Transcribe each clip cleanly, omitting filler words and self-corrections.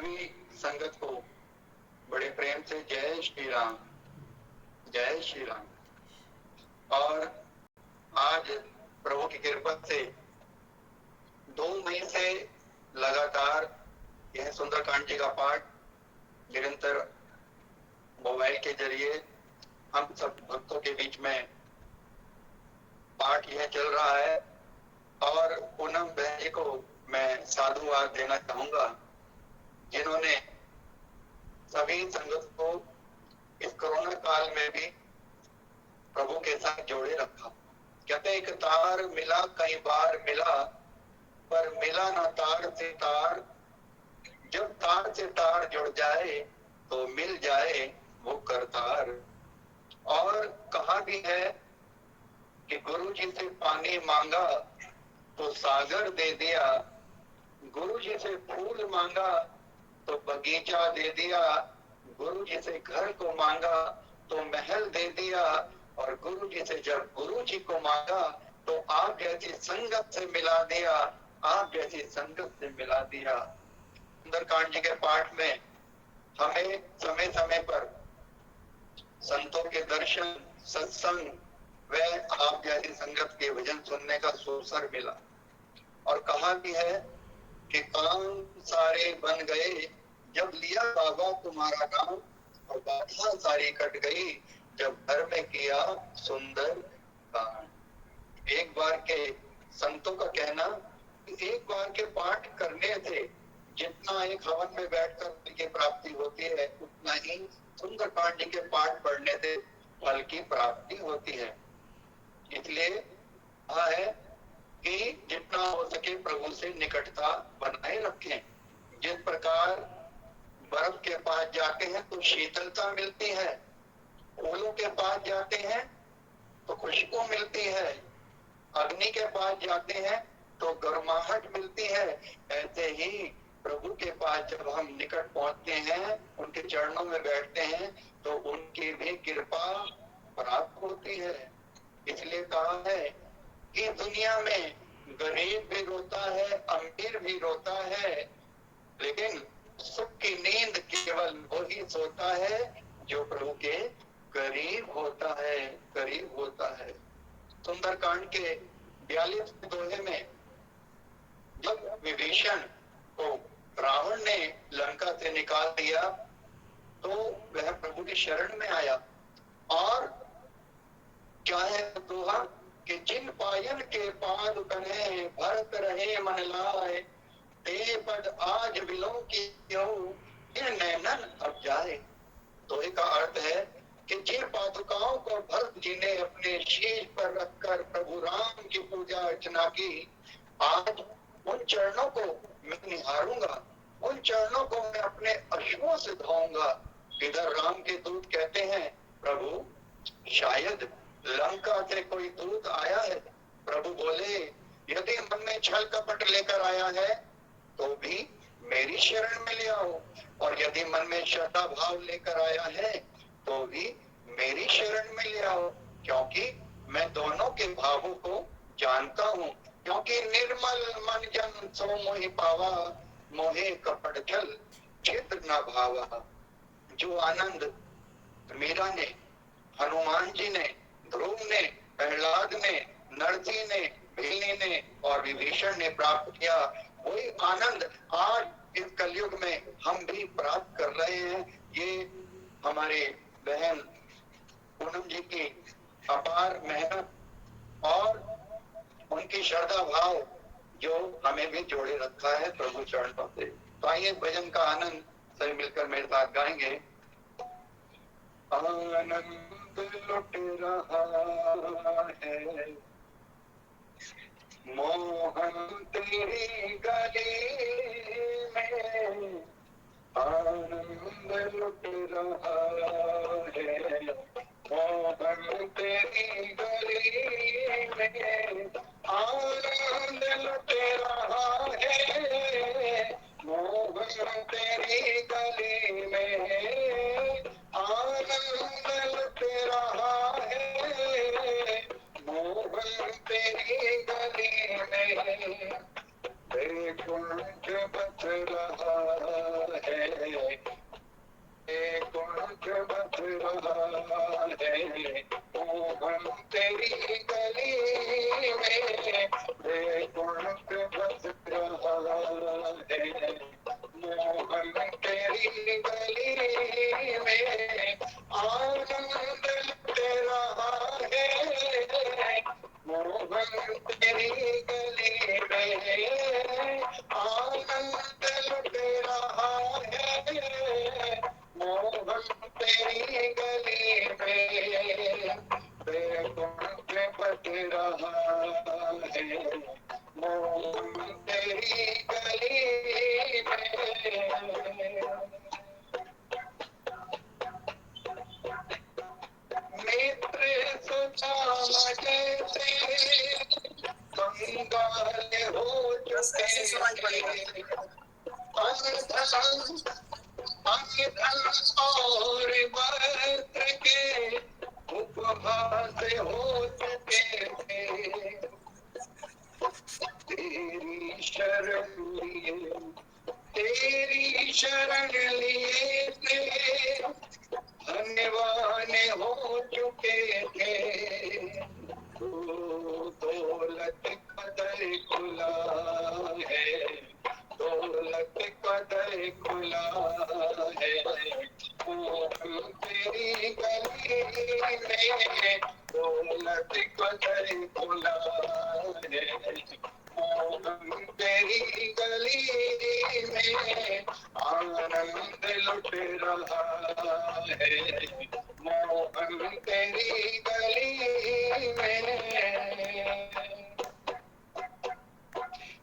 सभी संगत को बड़े प्रेम से जय श्री राम, जय श्री राम। और आज प्रभु की कृपा से 2 मई से लगातार यह सुंदरकांड जी का पाठ निरंतर मोबाइल के जरिए हम सब भक्तों के बीच में पाठ यह चल रहा है। और पूनम बहन जी को मैं साधुवाद देना चाहूंगा, जिन्होंने सभी संगत को इस कोरोना काल में भी प्रभु के साथ जोड़े रखा। कहते एक तार मिला कई बार मिला, पर मिला ना तार से तार। जब तार से तार जुड़ जाए तो मिल जाए वो करतार। और कहा भी है कि गुरु जी से पानी मांगा तो सागर दे दिया, गुरु जी से फूल मांगा तो बगीचा दे दिया, गुरु जी से घर को मांगा तो महल दे दिया, और गुरु जी से जब गुरु जी को मांगा तो आप जैसी संगत से मिला दिया, आप जैसी संगत से मिला दिया। सुंदरकांड जी के पाठ में हमें समय समय पर संतों के दर्शन, सत्संग व आप जैसी संगत के भजन सुनने का अवसर मिला। और कहा भी है कि काम सारे बन गए जब लिया बाबा तुम्हारा नाम, और बाधा सारी कट गई जब घर में किया सुंदर काम। एक बार के संतों का कहना कि एक बार के पाठ करने से जितना एक हवन में बैठकर फल की प्राप्ति होती है, उतना ही सुंदरकांड जी के पाठ पढ़ने से फल की प्राप्ति होती है। इसलिए कहा है कि जितना हो सके प्रभु से निकटता बनाए रखें। जिस प्रकार बर्फ के पास जाते हैं तो शीतलता मिलती है, फूलों के पास जाते हैं तो खुशबू मिलती है, अग्नि के पास जाते हैं तो गर्माहट मिलती है। ऐसे ही प्रभु के पास जब हम निकट पहुंचते हैं, उनके चरणों में बैठते हैं, तो उनकी भी कृपा प्राप्त होती है। इसलिए कहा है कि दुनिया में गरीब भी रोता है, अमीर भी रोता है, लेकिन सुख की नींद केवल वही सोता है जो प्रभु के करीब होता है, करीब होता है। सुंदरकांड के 42 दोहे में जब विभीषण को रावण ने लंका से निकाल दिया तो वह प्रभु की शरण में आया। और क्या है दोहा कि जिन पायन के पाद कने भरत रहे मन लाए, ते पद आज बिलों की ये नैनन अब जाए। दोहे का अर्थ है कि जिन पादुकाओं को भरत जी ने अपने शीश पर रखकर प्रभु राम की पूजा अर्चना की, आज उन चरणों को मैं निहारूंगा, उन चरणों को मैं अपने अश्रुओं से धोऊंगा। इधर राम के दूत कहते हैं प्रभु शायद लंका से कोई दूत आया है। प्रभु बोले यदि मन में छल कपट लेकर आया है तो भी मेरी शरण में ले आओ, और यदि मन में श्रद्धा भाव लेकर आया है तो भी मेरी शरण में ले आओ, क्योंकि मैं दोनों के भावों को जानता हूँ। क्योंकि निर्मल मन जन सो मोहि पावा, मोहे कपट छल चित न भावा। जो आनंद मीरा ने, हनुमान जी ने, ध्रुव ने, प्रहलाद ने, नरसिंह ने, भीलनी ने और विभीषण ने प्राप्त किया, वही आनंद आज इस कलयुग में हम भी प्राप्त कर रहे हैं। ये हमारे बहन पूनम जी की अपार मेहनत और उनकी श्रद्धा भाव जो हमें भी जोड़े रखा है प्रभु चरणों से। तो आइए भजन का आनंद सभी मिलकर मेरे साथ गाएंगे। आनंद लुट रहा है मोहन तेरी गली में, आनंद लुट रहा है मोहन तेरी गली में, आनंद लुट रहा है मोहन तेरी गली में, आनंद लुट रहा है मोहन तेरी गली में। वैकुंठ बच रहा है मित्र सुचाम जैसे कंगाल हो चुके थे, अंधन और वस्त्र के उपहास हो चुके थे। तेरी शरण लिए थे, धन्यवान हो चुके थे। दौलत कदर खुला है, दौलत कदर खुला है, तेरी गली में दौलत कदर खुला है, तेरी गली में आनंद लुट रहा है, मोहन तेरी गली में।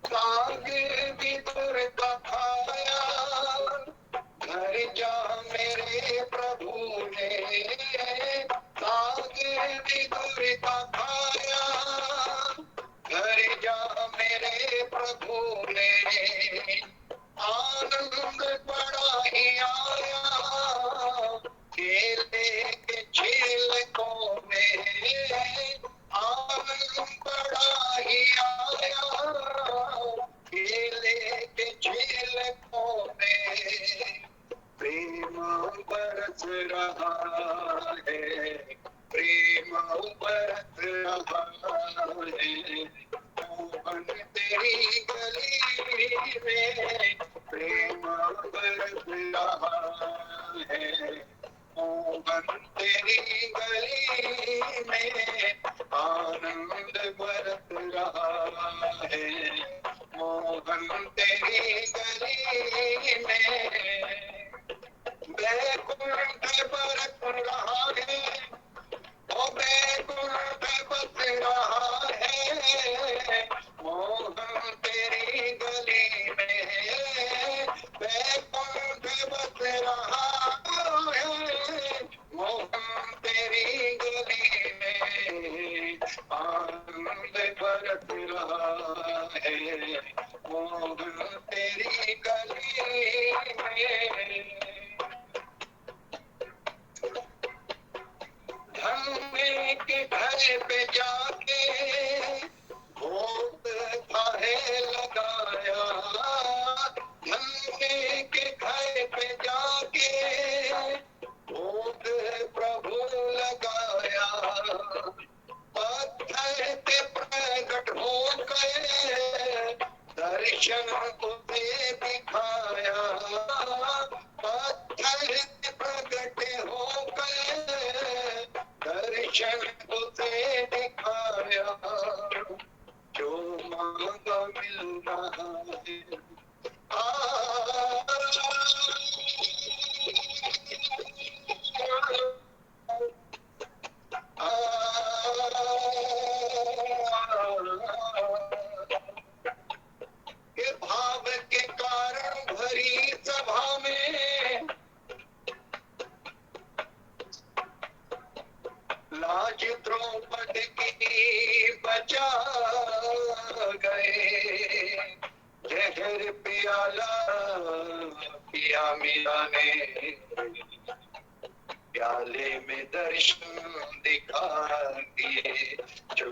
काग विदुर का खाया, घर जा मेरे प्रभु ने, काग विदुर का खाया, घर जा मेरे प्रभु ने, आनंद बड़ा ही आया, केले के छिलकों में, आनंद बड़ा ही आया, केले के छिलकों में। प्रेम बरस रहा है, प्रेम बरस रहा है, मोहन तेरी गली में प्रेम बरस रहा है, मोहन तेरी गली में आनंद बरस रहा है, मोहन तेरी गली में। बैकुंठ बरस रहा है, ओ बैकुंठ बस रहा है, मोहन तेरी गली में, बैकुंठ बस रहा है, मोहन तेरी गली में आनंद बरस रहा है, मोहन तेरी गली में। धन्य के घर पे जाके भोग है लगाया, धन्य के घर पे जाके भोग प्रभु लगाया, पत्थर पे प्रकट हो गए, दर्शन उसे दिखाया, पत्थर पे प्रकट हो गए, दर्शन उसे दिखाया, जो मांगा मिल रहा है। के भाव के कारण भरी सभा में लाज द्रौपदी की बचा गए, जहर पियाला पिया मीरा ने, प्याले में दर्शन दिखा दिए, जो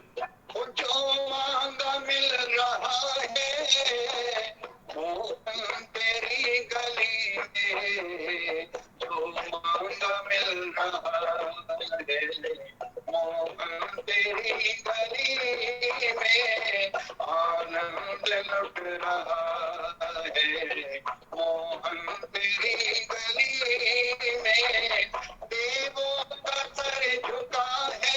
मांगा मिल रहा है, मोहन तेरी गली में, जो मांगा मिल रहा है, मोहन तेरी गली में आनंद लुट रहा है, मोहन तेरी गली में। देवों का सर झुका है,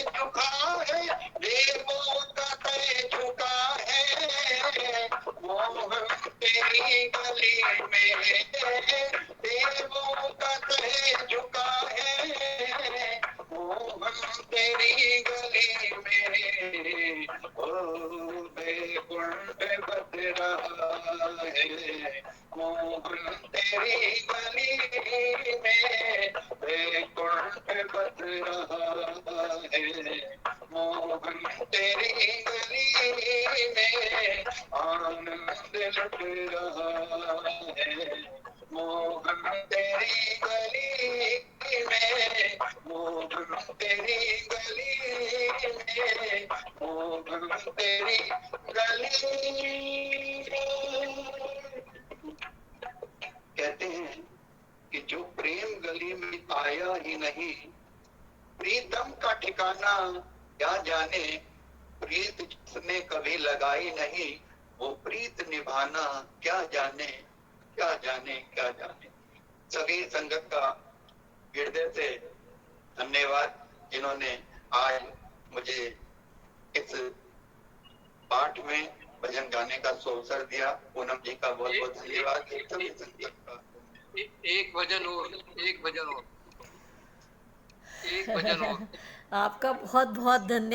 देवों का सर झुका है, मोहन तेरी गली में, देवों का सर झुका है, मोहन गली में वैकुंठ बस रहा है। मोहन तेरी गली में आनंद लुट रहा है। मोहन तेरी गली में, मोहन तेरी गली में, मोहन तेरी गली में। कहते हैं कि जो प्रेम गली में आया ही नहीं, प्रीतम का ठिकाना क्या जाने, प्रीत जिसने कभी लगाई नहीं, वो प्रीत निभाना क्या जाने, क्या जाने, क्या जाने। सभी संगत का हृदय से धन्यवाद, जिन्होंने आज मुझे इस पाठ में भजन गाने का अवसर दिया। पूनम जी का बहुत बहुत धन्यवाद। सभी संगत का एक भजन और, एक भजन और, एक भजन और। आपका बहुत बहुत धन्यवाद।